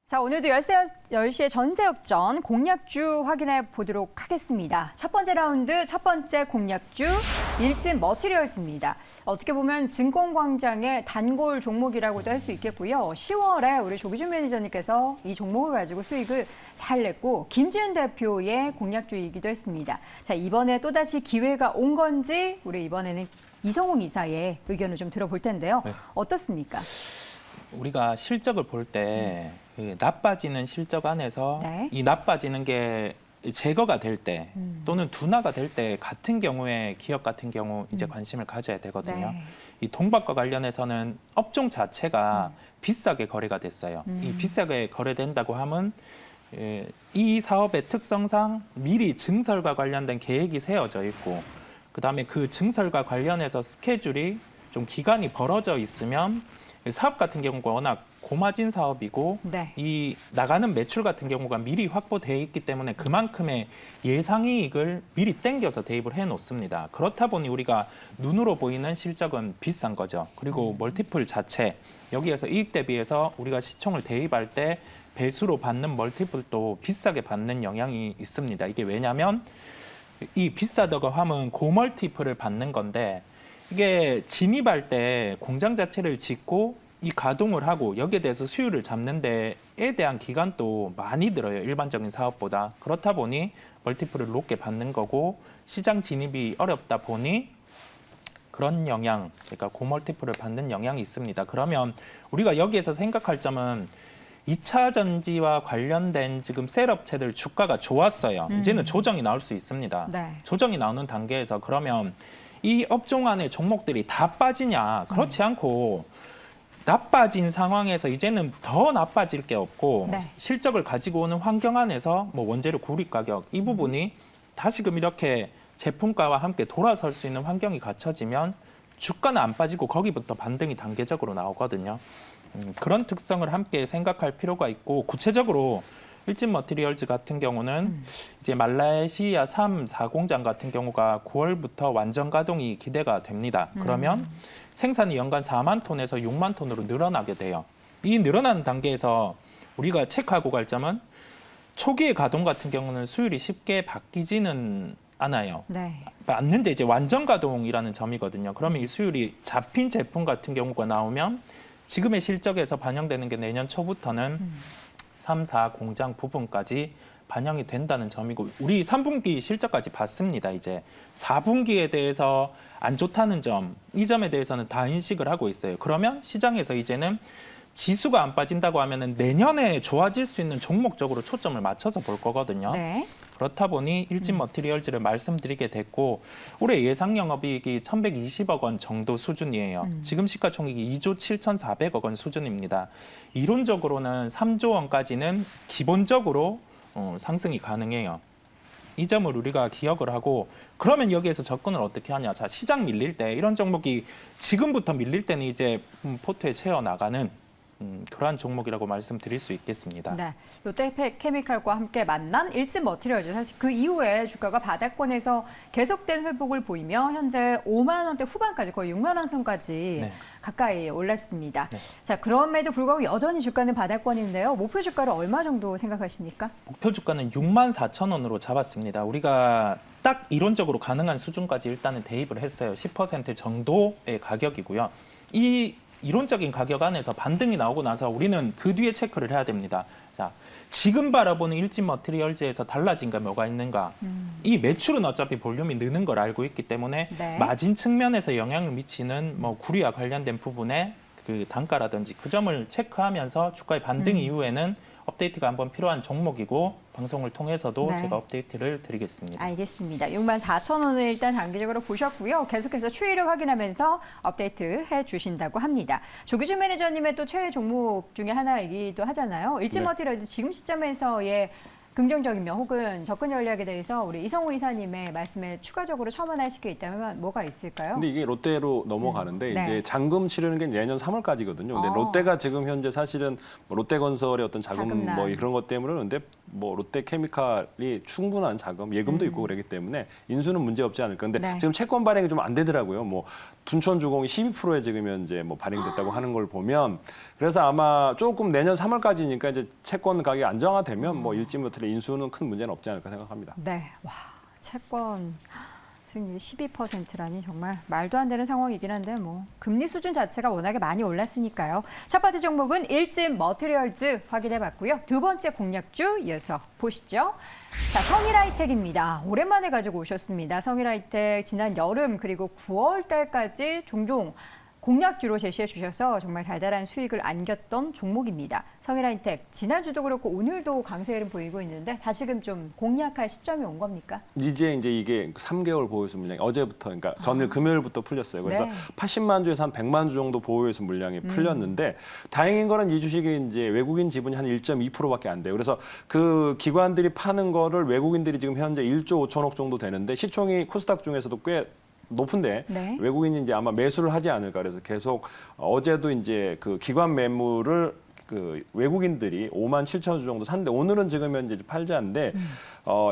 자, 오늘도 10시에 전세역전 공략주 확인해 보도록 하겠습니다. 첫 번째 라운드, 첫 번째 공략주 일진 머티리얼즈입니다. 어떻게 보면 증권광장의 단골 종목이라고도 할 수 있겠고요. 10월에 우리 조기준 매니저님께서 이 종목을 가지고 수익을 잘 냈고 김지은 대표의 공략주이기도 했습니다. 자, 이번에 또다시 기회가 온 건지 우리 이번에는 이성웅 이사의 의견을 좀 들어볼 텐데요. 네. 어떻습니까? 우리가 실적을 볼 때 나빠지는 실적 안에서 네. 이 나빠지는 게 제거가 될 때 또는 둔화가 될 때 같은 경우에 기업 같은 경우 이제 관심을 가져야 되거든요. 네. 이 동박과 관련해서는 업종 자체가 비싸게 거래가 됐어요. 이 비싸게 거래된다고 하면 이 사업의 특성상 미리 증설과 관련된 계획이 세워져 있고 그다음에 그 증설과 관련해서 스케줄이 좀 기간이 벌어져 있으면 사업 같은 경우가 워낙 고마진 사업이고 네. 이 나가는 매출 같은 경우가 미리 확보되어 있기 때문에 그만큼의 예상이익을 미리 땡겨서 대입을 해 놓습니다. 그렇다 보니 우리가 눈으로 보이는 실적은 비싼 거죠. 그리고 멀티플 자체 여기에서 이익 대비해서 우리가 시총을 대입할 때 배수로 받는 멀티플도 비싸게 받는 영향이 있습니다. 이게 왜냐하면 이 비싸다고 하면 고멀티플을 받는 건데 이게 진입할 때 공장 자체를 짓고 이 가동을 하고 여기에 대해서 수율을 잡는 데에 대한 기간도 많이 들어요. 일반적인 사업보다. 그렇다 보니 멀티플을 높게 받는 거고 시장 진입이 어렵다 보니 그런 영향, 그러니까 고멀티플을 받는 영향이 있습니다. 그러면 우리가 여기에서 생각할 점은 2차 전지와 관련된 지금 셀업체들 주가가 좋았어요. 이제는 조정이 나올 수 있습니다. 네. 조정이 나오는 단계에서 그러면 이 업종 안에 종목들이 다 빠지냐? 그렇지 않고 나빠진 상황에서 이제는 더 나빠질 게 없고 네. 실적을 가지고 오는 환경 안에서 뭐 원재료 구입 가격 이 부분이 다시금 이렇게 제품가와 함께 돌아설 수 있는 환경이 갖춰지면 주가는 안 빠지고 거기부터 반등이 단계적으로 나오거든요. 그런 특성을 함께 생각할 필요가 있고 구체적으로 일진 머티리얼즈 같은 경우는 이제 말레이시아 3, 4공장 같은 경우가 9월부터 완전 가동이 기대가 됩니다. 그러면 생산이 연간 4만 톤에서 6만 톤으로 늘어나게 돼요. 이 늘어나는 단계에서 우리가 체크하고 갈 점은 초기의 가동 같은 경우는 수율이 쉽게 바뀌지는 않아요. 네. 맞는데 이제 완전 가동이라는 점이거든요. 그러면 이 수율이 잡힌 제품 같은 경우가 나오면 지금의 실적에서 반영되는 게 내년 초부터는 3, 4 공장 부분까지 반영이 된다는 점이고 우리 3분기 실적까지 봤습니다. 이제 4분기에 대해서 안 좋다는 점, 이 점에 대해서는 다 인식을 하고 있어요. 그러면 시장에서 이제는 지수가 안 빠진다고 하면은 내년에 좋아질 수 있는 종목적으로 초점을 맞춰서 볼 거거든요. 네. 그렇다 보니 일진 머티리얼즈를 말씀드리게 됐고 올해 예상 영업이익이 1,120억 원 정도 수준이에요. 지금 시가총액이 2조 7,400억 원 수준입니다. 이론적으로는 3조 원까지는 기본적으로 상승이 가능해요. 이 점을 우리가 기억을 하고 그러면 여기에서 접근을 어떻게 하냐. 자, 시장 밀릴 때 이런 종목이 지금부터 밀릴 때는 이제 포트에 채워 나가는 그러한 종목이라고 말씀드릴 수 있겠습니다. 네, 롯데케미칼과 함께 만난 일진 머티리얼즈 사실 그 이후에 주가가 바닥권에서 계속된 회복을 보이며 현재 5만 원대 후반까지 거의 6만 원 선까지 네. 가까이 올랐습니다. 네. 자, 그럼에도 불구하고 여전히 주가는 바닥권인데요. 목표 주가를 얼마 정도 생각하십니까? 목표 주가는 6만 4천 원으로 잡았습니다. 우리가 딱 이론적으로 가능한 수준까지 일단은 대입을 했어요. 10% 정도의 가격이고요. 이 이론적인 가격 안에서 반등이 나오고 나서 우리는 그 뒤에 체크를 해야 됩니다. 자, 지금 바라보는 일진 머티리얼즈에서 달라진 게 뭐가 있는가? 이 매출은 어차피 볼륨이 느는 걸 알고 있기 때문에 네. 마진 측면에서 영향을 미치는 뭐 구리와 관련된 부분에 그 단가라든지 그 점을 체크하면서 주가의 반등 이후에는 업데이트가 한번 필요한 종목이고 방송을 통해서도 네. 제가 업데이트를 드리겠습니다. 알겠습니다. 6만 4천 원을 일단 단기적으로 보셨고요. 계속해서 추이를 확인하면서 업데이트 해주신다고 합니다. 조기준 매니저님의 또 최애 종목 중에 하나이기도 하잖아요. 일진 네. 머티리얼즈 지금 시점에서의 긍정적이며 혹은 접근 전략에 대해서 우리 이성우 이사님의 말씀에 추가적으로 첨언하실 게 있다면 뭐가 있을까요? 근데 이게 롯데로 넘어가는데 네. 이제 잔금 치르는 게 내년 3월까지거든요. 근데 롯데가 지금 현재 사실은 뭐 롯데건설의 어떤 자금 자금난. 뭐 그런 것 때문에 근데 뭐 롯데케미칼이 충분한 자금, 예금도 있고 그러기 때문에 인수는 문제 없지 않을까. 근데 네. 지금 채권 발행이 좀 안 되더라고요. 뭐 둔촌주공이 12%에 지금 현재 뭐 발행됐다고 하는 걸 보면 그래서 아마 조금 내년 3월까지니까 이제 채권 가격이 안정화되면 뭐 일진 모텔의 인수는 큰 문제는 없지 않을까 생각합니다. 네, 와 채권 수익률이 12%라니 정말 말도 안 되는 상황이긴 한데 뭐 금리 수준 자체가 워낙에 많이 올랐으니까요. 첫 번째 종목은 일진 머티리얼즈 확인해봤고요. 두 번째 공략주 이어서 보시죠. 자, 성일하이텍입니다. 오랜만에 가지고 오셨습니다. 성일하이텍 지난 여름 그리고 9월 달까지 종종 공략주로 제시해 주셔서 정말 달달한 수익을 안겼던 종목입니다. 성일하이텍 지난주도 그렇고 오늘도 강세를 보이고 있는데 다시금 좀 공략할 시점이 온 겁니까? 이제 이게 3개월 보유수 물량이 어제부터 그러니까 전일 금요일부터 풀렸어요. 그래서 네. 80만 주에서 한 100만 주 정도 보유수 물량이 풀렸는데 다행인 거는 이 주식이 이제 외국인 지분이 한 1.2%밖에 안 돼요. 그래서 그 기관들이 파는 거를 외국인들이 지금 현재 1조 5천억 정도 되는데 시총이 코스닥 중에서도 꽤 높은데 네. 외국인이 이제 아마 매수를 하지 않을까 그래서 계속 어제도 이제 그 기관 매물을 그 외국인들이 5만 7천 주 정도 샀는데 오늘은 지금 현재 팔자인데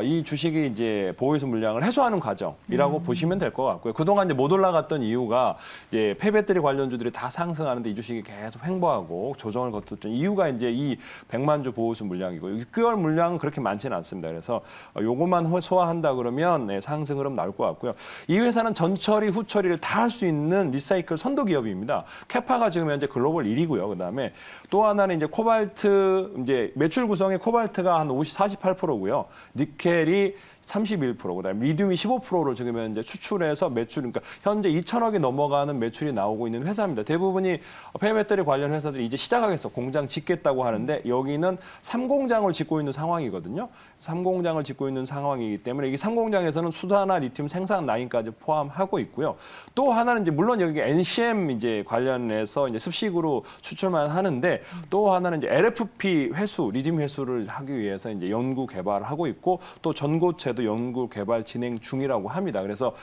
이 주식이 이제 보유수 물량을 해소하는 과정이라고 보시면 될 것 같고요. 그동안 이제 못 올라갔던 이유가 이제 폐배터리 관련주들이 다 상승하는데 이 주식이 계속 횡보하고 조정을 거쳤던 이유가 이제 이 100만 주 보유수 물량이고 6개월 물량은 그렇게 많지는 않습니다. 그래서 요것만 소화한다 그러면 네, 상승 흐름 나올 것 같고요. 이 회사는 전처리, 후처리를 다 할 수 있는 리사이클 선도 기업입니다. 캐파가 지금 현재 글로벌 1위고요. 그다음에 또 하나는 이제 코발트 이제 매출 구성의 코발트가 한 48%고요. 니켈이 31%, 그다음에 리튬이 15%를 지금 현재 추출해서 매출, 그러니까 현재 2천억이 넘어가는 매출이 나오고 있는 회사입니다. 대부분이 폐배터리 관련 회사들이 이제 시작하겠어, 공장 짓겠다고 하는데 여기는 3공장을 짓고 있는 상황이거든요. 3공장을 짓고 있는 상황이기 때문에 이 3공장에서는 수산화 리튬 생산 라인까지 포함하고 있고요. 또 하나는 이제 물론 여기 NCM 이제 관련해서 이제 습식으로 추출만 하는데 또 하나는 이제 LFP 회수, 리튬 회수를 하기 위해서 이제 연구 개발을 하고 있고 또 전고체 연구 개발 진행 중이라고 합니다. 그래서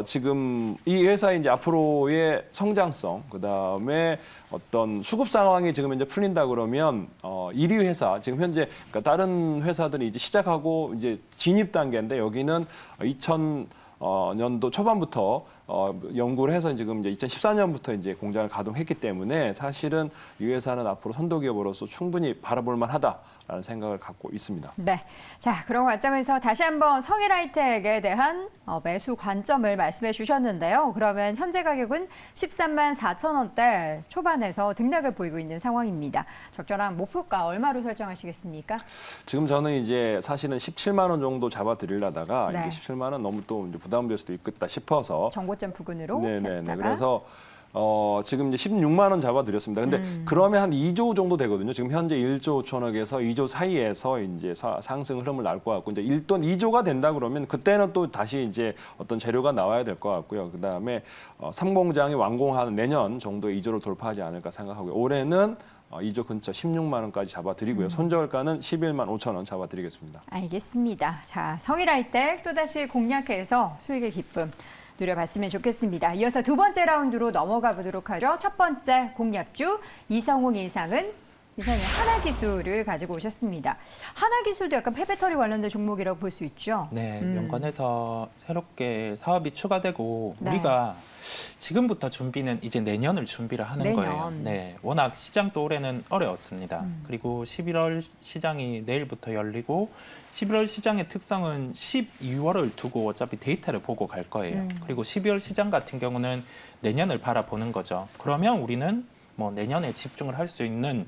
지금 이 회사의 이제 앞으로의 성장성, 그 다음에 어떤 수급 상황이 지금 이제 풀린다 그러면 1위 회사 지금 현재 그러니까 다른 회사들이 이제 시작하고 이제 진입 단계인데 여기는 2000년도 초반부터 연구를 해서 지금 이제 2014년부터 이제 공장을 가동했기 때문에 사실은 이 회사는 앞으로 선도 기업으로서 충분히 바라볼 만하다. 라는 생각을 갖고 있습니다. 네. 자, 그런 관점에서 다시 한번 성일하이텍에 대한 매수 관점을 말씀해 주셨는데요. 그러면 현재 가격은 13만 4천 원대 초반에서 등락을 보이고 있는 상황입니다. 적절한 목표가 얼마로 설정하시겠습니까? 지금 저는 이제 사실은 17만 원 정도 잡아드리려다가 네. 이제 17만 원 너무 또 이제 부담될 수도 있겠다 싶어서 정고점 부근으로 네네네. 했다가 그래서 지금 이제 16만 원 잡아드렸습니다. 근데 그러면 한 2조 정도 되거든요. 지금 현재 1조 5천억에서 2조 사이에서 이제 상승 흐름을 나올 것 같고, 이제 2조가 된다 그러면 그때는 또 다시 이제 어떤 재료가 나와야 될 것 같고요. 그 다음에 3공장이 완공하는 내년 정도에 2조를 돌파하지 않을까 생각하고요. 올해는 2조 근처 16만 원까지 잡아드리고요. 손절가는 11만 5천 원 잡아드리겠습니다. 알겠습니다. 자, 성일하이텍 또다시 공략해서 수익의 기쁨 누려봤으면 좋겠습니다. 이어서 두 번째 라운드로 넘어가 보도록 하죠. 첫 번째 공략주 이성웅 이상은 하나기술을 가지고 오셨습니다. 하나기술도 약간 폐배터리 관련된 종목이라고 볼 수 있죠. 네, 연관해서 새롭게 사업이 추가되고 네. 우리가 지금부터 준비는 이제 내년을 준비를 하는 내년. 거예요. 네, 워낙 시장도 올해는 어려웠습니다. 그리고 11월 시장이 내일부터 열리고 11월 시장의 특성은 12월을 두고 어차피 데이터를 보고 갈 거예요. 그리고 12월 시장 같은 경우는 내년을 바라보는 거죠. 그러면 우리는 뭐 내년에 집중을 할 수 있는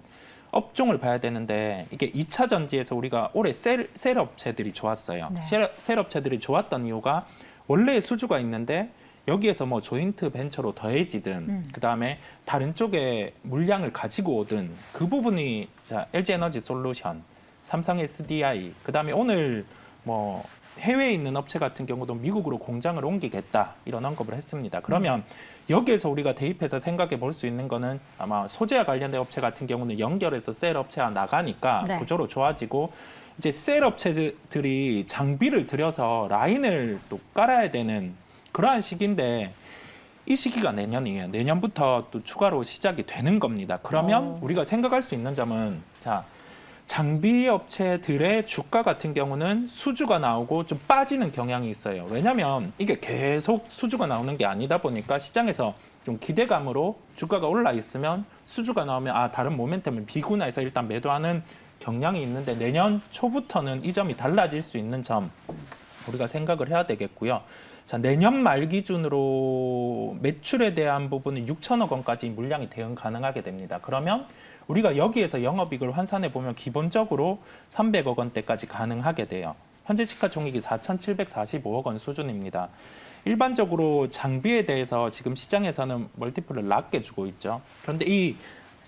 업종을 봐야 되는데 이게 2차 전지에서 우리가 올해 셀 업체들이 좋았어요. 네. 셀 업체들이 좋았던 이유가 원래의 수주가 있는데 여기에서 뭐 조인트 벤처로 더해지든 그다음에 다른 쪽에 물량을 가지고 오든 그 부분이 자 LG에너지 솔루션, 삼성 SDI, 그다음에 오늘 뭐 해외에 있는 업체 같은 경우도 미국으로 공장을 옮기겠다 이런 언급을 했습니다. 그러면 여기에서 우리가 대입해서 생각해 볼 수 있는 거는 아마 소재와 관련된 업체 같은 경우는 연결해서 셀 업체와 나가니까 네. 구조로 좋아지고 이제 셀 업체들이 장비를 들여서 라인을 또 깔아야 되는 그러한 시기인데 이 시기가 내년이에요. 내년부터 또 추가로 시작이 되는 겁니다. 그러면 우리가 생각할 수 있는 점은 자 장비 업체들의 주가 같은 경우는 수주가 나오고 좀 빠지는 경향이 있어요. 왜냐하면 이게 계속 수주가 나오는 게 아니다 보니까 시장에서 좀 기대감으로 주가가 올라 있으면 수주가 나오면 다른 모멘텀을 비구나해서 일단 매도하는 경향이 있는데 내년 초부터는 이 점이 달라질 수 있는 점 우리가 생각을 해야 되겠고요. 자, 내년 말 기준으로 매출에 대한 부분은 6천억 원까지 물량이 대응 가능하게 됩니다. 그러면 우리가 여기에서 영업이익을 환산해 보면 기본적으로 300억 원대까지 가능하게 돼요. 현재 시가총액이 4,745억 원 수준입니다. 일반적으로 장비에 대해서 지금 시장에서는 멀티플을 낮게 주고 있죠. 그런데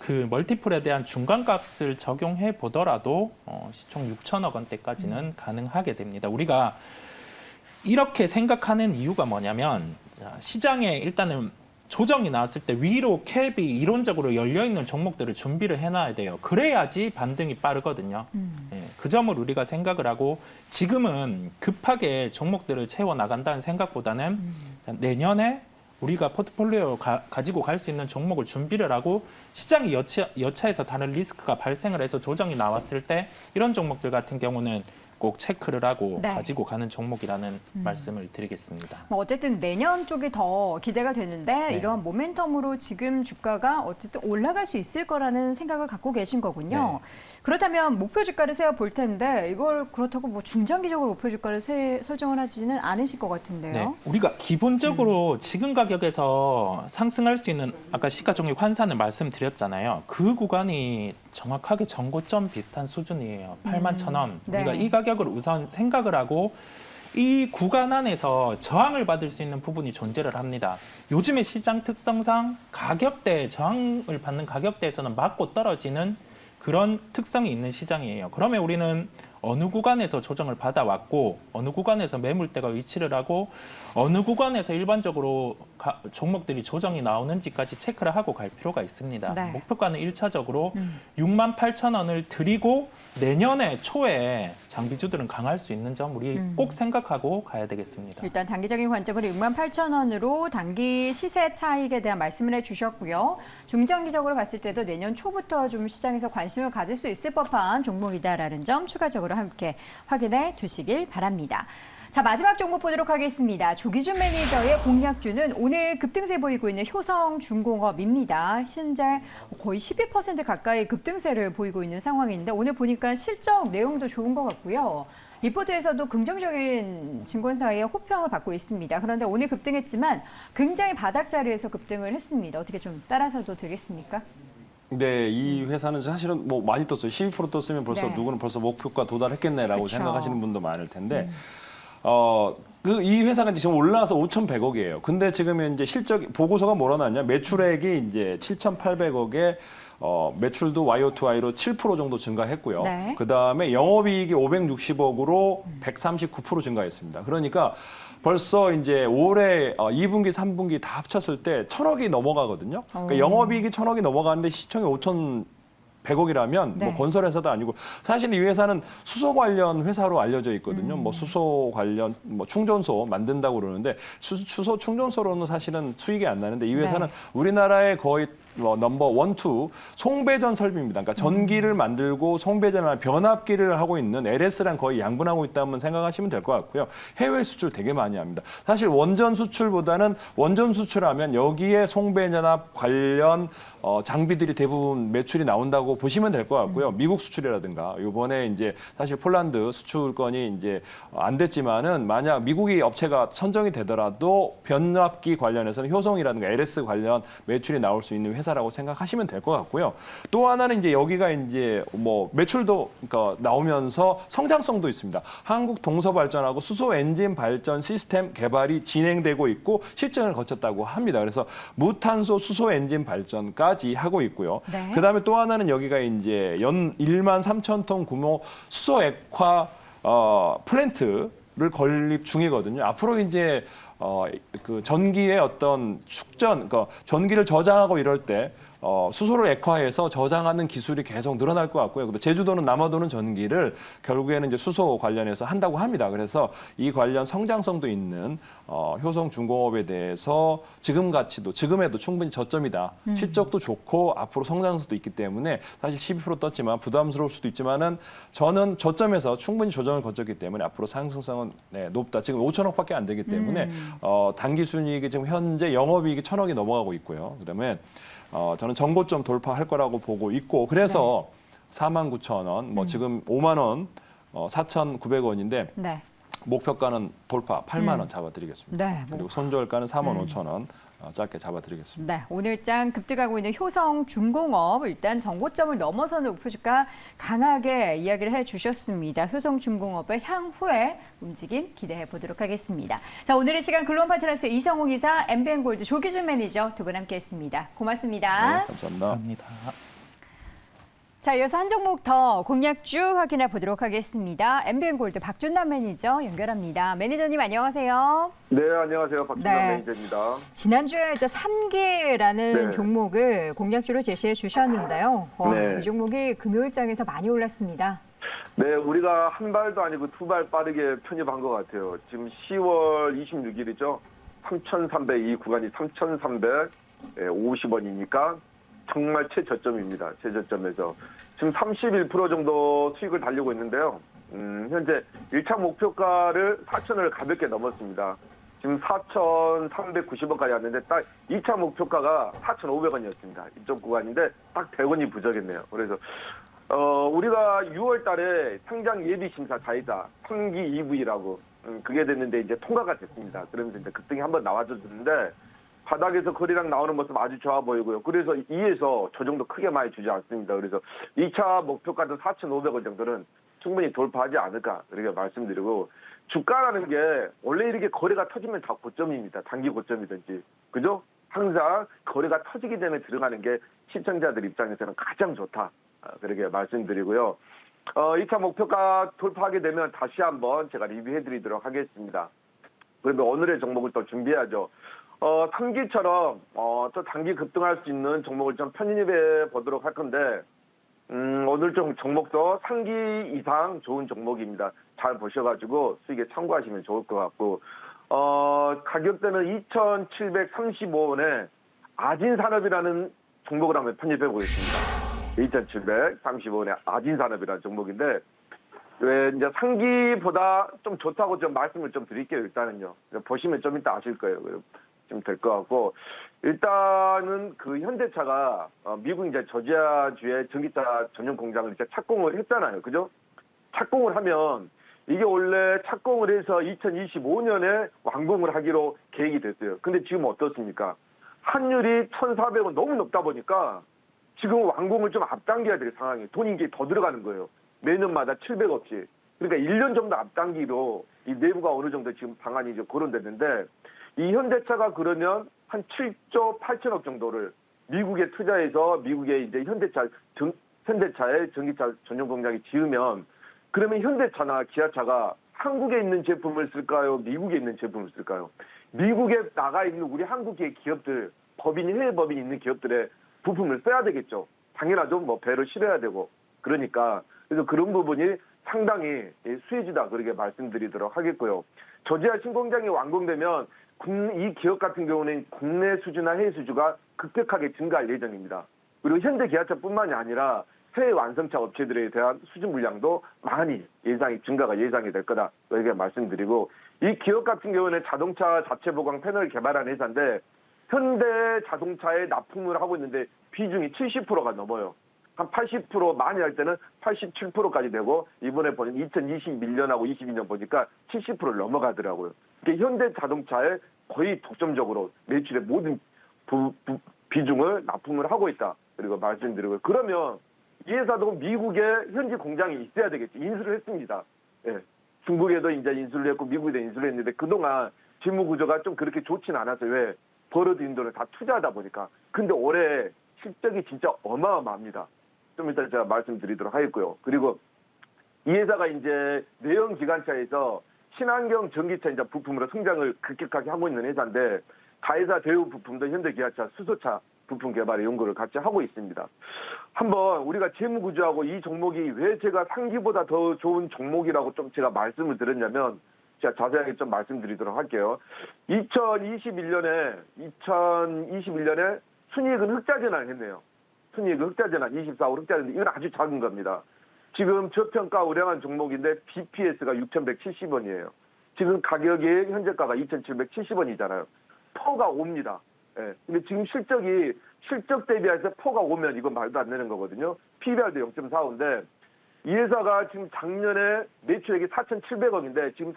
그 멀티플에 대한 중간값을 적용해 보더라도 시총 6천억 원대까지는 가능하게 됩니다. 우리가 이렇게 생각하는 이유가 뭐냐면 시장에 일단은 조정이 나왔을 때 위로 캡이 이론적으로 열려있는 종목들을 준비를 해놔야 돼요. 그래야지 반등이 빠르거든요. 예, 그 점을 우리가 생각을 하고 지금은 급하게 종목들을 채워나간다는 생각보다는 내년에 우리가 포트폴리오 가지고 갈 수 있는 종목을 준비를 하고 시장이 여차해서 다른 리스크가 발생을 해서 조정이 나왔을 때 이런 종목들 같은 경우는 꼭 체크를 하고 네. 가지고 가는 종목이라는 말씀을 드리겠습니다. 뭐 어쨌든 내년 쪽이 더 기대가 되는데 네. 이러한 모멘텀으로 지금 주가가 어쨌든 올라갈 수 있을 거라는 생각을 갖고 계신 거군요. 네. 그렇다면 목표 주가를 세워 볼 텐데 이걸 그렇다고 뭐 중장기적으로 목표 주가를 설정을 하지는 않으실 것 같은데요. 네, 우리가 기본적으로 지금 가격에서 상승할 수 있는 아까 시가총액 환산을 말씀드렸잖아요. 그 구간이 정확하게 전고점 비슷한 수준이에요. 81,000원. 네. 우리가 이 가격을 우선 생각을 하고 이 구간 안에서 저항을 받을 수 있는 부분이 존재를 합니다. 요즘의 시장 특성상 가격대, 저항을 받는 가격대에서는 맞고 떨어지는 그런 특성이 있는 시장이에요. 그러면 우리는 어느 구간에서 조정을 받아왔고 어느 구간에서 매물대가 위치를 하고 어느 구간에서 일반적으로 종목들이 조정이 나오는지까지 체크를 하고 갈 필요가 있습니다. 네. 목표가는 1차적으로 68,000원을 드리고 내년에 초에 장비주들은 강할 수 있는 점 우리 꼭 생각하고 가야 되겠습니다. 일단 단기적인 관점으로 68,000원으로 단기 시세 차익에 대한 말씀을 해주셨고요. 중장기적으로 봤을 때도 내년 초부터 좀 시장에서 관심을 가질 수 있을 법한 종목이다라는 점 추가적으로 함께 확인해 두시길 바랍니다. 자, 마지막 종목 보도록 하겠습니다. 조기준 매니저의 공략주는 오늘 급등세 보이고 있는 효성중공업입니다. 현재 거의 12% 가까이 급등세를 보이고 있는 상황인데 오늘 보니까 실적 내용도 좋은 것 같고요. 리포트에서도 긍정적인 증권사의 호평을 받고 있습니다. 그런데 오늘 급등했지만 굉장히 바닥 자리에서 급등을 했습니다. 어떻게 좀 따라서도 되겠습니까? 네, 이 회사는 사실은 뭐 많이 떴어요. 12% 떴으면 벌써 네. 누구는 벌써 목표가 도달했겠네라고 그쵸. 생각하시는 분도 많을 텐데, 이 회사가 지금 올라와서 5,100억이에요. 근데 지금 이제 실적 보고서가 뭐라 나왔냐? 매출액이 이제 7,800억에 매출도 YoY 로 7% 정도 증가했고요. 네. 그 다음에 영업이익이 560억으로 139% 증가했습니다. 그러니까 벌써 이제 올해 2분기, 3분기 다 합쳤을 때 1,000억이 넘어가거든요. 그러니까 영업이익이 1,000억이 넘어가는데 시총이 5,100억이라면 네. 뭐 건설회사도 아니고 사실 이 회사는 수소 관련 회사로 알려져 있거든요. 뭐 수소 관련 뭐 충전소 만든다고 그러는데 수소 충전소로는 사실은 수익이 안 나는데 이 회사는 네. 우리나라의 거의 넘버 1, 2 송배전 설비입니다. 그러니까 전기를 만들고 송배전을 변압기를 하고 있는 LS랑 거의 양분하고 있다면 생각하시면 될 것 같고요. 해외 수출 되게 많이 합니다. 사실 원전 수출보다는 원전 수출하면 여기에 송배전압 관련 장비들이 대부분 매출이 나온다고 보시면 될 것 같고요. 미국 수출이라든가 이번에 이제 사실 폴란드 수출권이 이제 안 됐지만은 만약 미국이 업체가 선정이 되더라도 변압기 관련해서는 효성이라든가 LS 관련 매출이 나올 수 있는 회사라고 생각하시면 될 것 같고요. 또 하나는 이제 여기가 이제 뭐 매출도 그러니까 나오면서 성장성도 있습니다. 한국 동서발전하고 수소 엔진 발전 시스템 개발이 진행되고 있고 실증을 거쳤다고 합니다. 그래서 무탄소 수소 엔진 발전까지 하고 있고요. 네. 그다음에 또 하나는 여기가 이제 연 1만 3천 톤 규모 수소 액화 플랜트를 건립 중이거든요. 앞으로 이제 그 전기의 어떤 축전, 그러니까 전기를 저장하고 이럴 때 수소를 액화해서 저장하는 기술이 계속 늘어날 것 같고요. 그리고 제주도는 남아도는 전기를 결국에는 이제 수소 관련해서 한다고 합니다. 그래서 이 관련 성장성도 있는 효성 중공업에 대해서 지금 가치도 지금에도 충분히 저점이다. 실적도 좋고 앞으로 성장성도 있기 때문에 사실 12% 떴지만 부담스러울 수도 있지만은 저는 저점에서 충분히 조정을 거쳤기 때문에 앞으로 상승성은 네, 높다. 지금 5천억밖에 안 되기 때문에 단기 순이익이 지금 현재 영업이익이 1,000억이 넘어가고 있고요. 그다음에 저는 전고점 돌파할 거라고 보고 있고 그래서 49,000원, 뭐 지금 5만 원, 4,900원인데 네. 목표가는 돌파 8만 원 잡아드리겠습니다. 네. 그리고 손절가는 45,000원 짧게 잡아드리겠습니다. 네, 오늘장 급등하고 있는 효성중공업 일단 정고점을 넘어서는 목표주가 강하게 이야기를 해주셨습니다. 효성중공업의 향후의 움직임 기대해 보도록 하겠습니다. 자, 오늘의 시간 글로벌파트너스 이성욱 이사, MBN골드 조기준 매니저 두 분 함께했습니다. 고맙습니다. 네, 감사합니다. 감사합니다. 자, 이어서 한 종목 더 공략주 확인해 보도록 하겠습니다. MBN골드 박준남 매니저 연결합니다. 매니저님 안녕하세요. 네, 안녕하세요. 박준남 네. 매니저입니다. 지난주에 이제 3기라는 네. 종목을 공략주로 제시해 주셨는데요. 네. 이 종목이 금요일장에서 많이 올랐습니다. 네, 우리가 한 발도 아니고 두 발 빠르게 편입한 것 같아요. 지금 10월 26일이죠. 3,300, 이 구간이 3,350원이니까 정말 최저점입니다. 최저점에서. 지금 31% 정도 수익을 달리고 있는데요. 현재 1차 목표가를 4,000원을 가볍게 넘었습니다. 지금 4,390원까지 왔는데 딱 2차 목표가가 4,500원이었습니다. 이쪽 구간인데 딱 100원이 부족했네요. 그래서 우리가 6월 달에 상장 예비 심사 자이다 3기 EV라고 그게 됐는데 이제 통과가 됐습니다. 그러면서 이제 급등이 한번 나와줬는데 바닥에서 거래량 나오는 모습 아주 좋아 보이고요. 그래서 이에서 저 정도 크게 많이 주지 않습니다. 그래서 2차 목표가도 4,500원 정도는 충분히 돌파하지 않을까 그렇게 말씀드리고 주가라는 게 원래 이렇게 거래가 터지면 다 고점입니다. 단기 고점이든지. 그죠? 항상 거래가 터지기 전에 들어가는 게 시청자들 입장에서는 가장 좋다. 그렇게 말씀드리고요. 2차 목표가 돌파하게 되면 다시 한번 제가 리뷰해드리도록 하겠습니다. 그런데 오늘의 종목을 또 준비해야죠. 3기처럼 또 단기 급등할 수 있는 종목을 좀 편입해 보도록 할 건데 오늘 좀 종목도 3기 이상 좋은 종목입니다. 잘 보셔가지고 수익에 참고하시면 좋을 것 같고 가격대는 2,735원에 아진산업이라는 종목을 한번 편입해 보겠습니다. 2,735원에 아진산업이라는 종목인데 왜 이제 상기보다 좀 좋다고 좀 말씀을 좀 드릴게요. 일단은요. 보시면 좀 이따 아실 거예요. 좀 될 것 같고 일단은 그 현대차가 미국 이제 저지아주의 전기차 전용 공장을 이제 착공을 했잖아요. 그죠? 착공을 하면 이게 원래 착공을 해서 2025년에 완공을 하기로 계획이 됐어요. 근데 지금 어떻습니까? 환율이 1,400원 너무 높다 보니까 지금 완공을 좀 앞당겨야 될 상황이에요. 돈이 이제 더 들어가는 거예요. 매년마다 700억씩. 그러니까 1년 정도 앞당기로 이 내부가 어느 정도 지금 방안이 이제 거론됐는데 이 현대차가 그러면 한 7조 8천억 정도를 미국에 투자해서 미국에 이제 현대차의 전기차 전용 공장이 지으면 그러면 현대차나 기아차가 한국에 있는 제품을 쓸까요? 미국에 있는 제품을 쓸까요? 미국에 나가 있는 우리 한국의 기업들, 법인이 해외 법인이 있는 기업들의 부품을 써야 되겠죠. 당연하죠. 뭐 배를 실어야 되고. 그러니까 그래서 그런 부분이 상당히 수혜주다 그렇게 말씀드리도록 하겠고요. 저지아 신공장이 완공되면 이 기업 같은 경우는 국내 수주나 해외 수주가 급격하게 증가할 예정입니다. 그리고 현대 기아차뿐만이 아니라 해외 완성차 업체들에 대한 수주 물량도 많이 증가가 예상이 될 거다 이렇게 말씀드리고 이 기업 같은 경우는 자동차 자체 보강 패널을 개발한 회사인데 현대 자동차에 납품을 하고 있는데 비중이 70%가 넘어요. 한 80% 많이 할 때는 87%까지 되고 이번에 보는 2021년하고 22년 보니까 70%를 넘어가더라고요. 그러니까 현대 자동차에 거의 독점적으로 매출의 모든 비중을 납품을 하고 있다. 그리고 말씀드리고 그러면 이 회사도 미국에 현지 공장이 있어야 되겠지. 인수를 했습니다. 예. 중국에도 이제 인수를 했고 미국에도 인수를 했는데 그동안 재무 구조가 좀 그렇게 좋지는 않았어요. 왜? 버러드 인도를 다 투자하다 보니까. 근데 올해 실적이 진짜 어마어마합니다. 좀 이따 제가 말씀드리도록 하겠고요. 그리고 이 회사가 이제 내연 기관차에서 친환경 전기차 이제 부품으로 성장을 급격하게 하고 있는 회사인데 가해사 대우 부품도 현대 기아차 수소차 부품 개발의 연구를 같이 하고 있습니다. 한번 우리가 재무구조하고 이 종목이 왜 제가 상기보다 더 좋은 종목이라고 좀 제가 말씀을 드렸냐면 제가 자세하게 좀 말씀드리도록 할게요. 2021년에 순이익은 흑자 전환했네요. 순이익은 흑자 전환 24호 흑자 전환 이건 아주 작은 겁니다. 지금 저평가 우량한 종목인데 BPS가 6,170원이에요. 지금 가격이 현재가가 2,770원이잖아요. 퍼가 5입니다. 예. 근데 지금 실적 대비해서 퍼가 5면 이건 말도 안 되는 거거든요. PBR도 0.45인데 이 회사가 지금 작년에 매출액이 4,700억인데 지금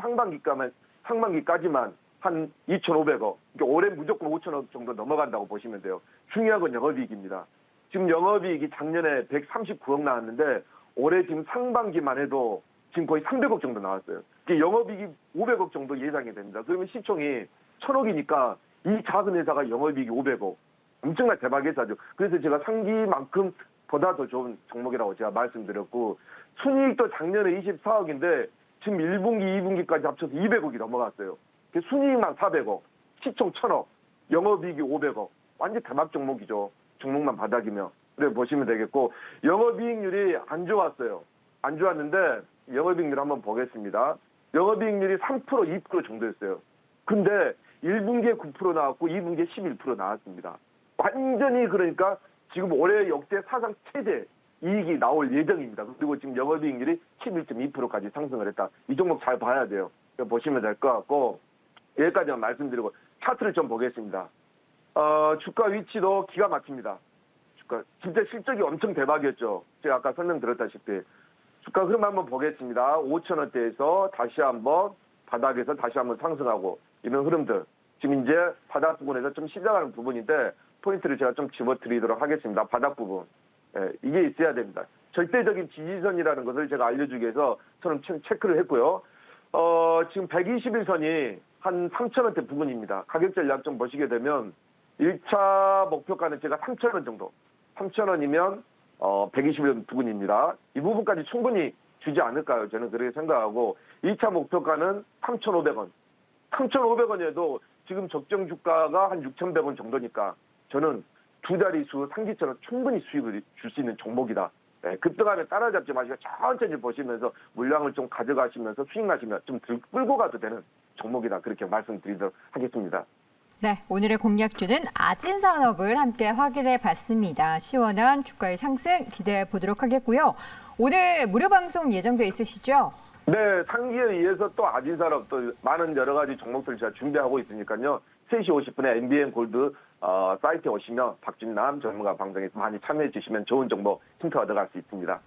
상반기까지만 한 2,500억. 그러니까 올해 무조건 5,000억 정도 넘어간다고 보시면 돼요. 중요한 건 영업이익입니다. 지금 영업이익이 작년에 139억 나왔는데 올해 지금 상반기만 해도 지금 거의 300억 정도 나왔어요. 영업이익이 500억 정도 예상이 됩니다. 그러면 시총이 1,000억이니까 이 작은 회사가 영업이익이 500억. 엄청난 대박 회사죠. 그래서 제가 상기만큼 보다 더 좋은 종목이라고 제가 말씀드렸고 순이익도 작년에 24억인데 지금 1분기, 2분기까지 합쳐서 200억이 넘어갔어요. 순이익만 400억, 시총 1,000억, 영업이익이 500억. 완전 대박 종목이죠. 종목만 바닥이면. 그래 보시면 되겠고 영업이익률이 안 좋았어요. 안 좋았는데 영업이익률 한번 보겠습니다. 영업이익률이 3%, 2% 정도였어요. 근데 1분기에 9% 나왔고 2분기에 11% 나왔습니다. 완전히 그러니까 지금 올해 역대 사상 최대 이익이 나올 예정입니다. 그리고 지금 영업이익률이 11.2%까지 상승을 했다. 이 종목 잘 봐야 돼요. 보시면 될 것 같고 여기까지만 말씀드리고 차트를 좀 보겠습니다. 주가 위치도 기가 막힙니다. 주가 진짜 실적이 엄청 대박이었죠. 제가 아까 설명드렸다시피 주가 흐름 한번 보겠습니다. 5,000원대에서 다시 한번 바닥에서 다시 한번 상승하고 이런 흐름들 지금 이제 바닥 부분에서 좀 시작하는 부분인데 포인트를 제가 좀 집어드리도록 하겠습니다. 바닥 부분. 예, 이게 있어야 됩니다. 절대적인 지지선이라는 것을 제가 알려주기 위해서 저는 체크를 했고요. 지금 121선이 한 3,000원대 부근입니다. 가격 전략 좀 보시게 되면 1차 목표가는 제가 3,000원 정도. 3,000원이면 121원 부근입니다. 이 부분까지 충분히 주지 않을까요? 저는 그렇게 생각하고 2차 목표가는 3,500원. 3,500원에도 지금 적정 주가가 한 6,100원 정도니까 저는 두 자릿수 상기처럼 충분히 수익을 줄 수 있는 종목이다. 네, 급등하면 따라잡지 마시고 천천히 보시면서 물량을 좀 가져가시면서 수익 나시면 좀 끌고 가도 되는 종목이다. 그렇게 말씀드리도록 하겠습니다. 네, 오늘의 공략주는 아진산업을 함께 확인해 봤습니다. 시원한 주가의 상승 기대해 보도록 하겠고요. 오늘 무료 방송 예정돼 있으시죠? 네, 상기에 의해서 또 아진산업 또 많은 여러 가지 종목들 제가 준비하고 있으니까요. 3시 50분에 MBN 골드 사이트에 오시면 박준남 전문가 방송에 많이 참여해 주시면 좋은 정보 힌트 얻어갈 수 있습니다.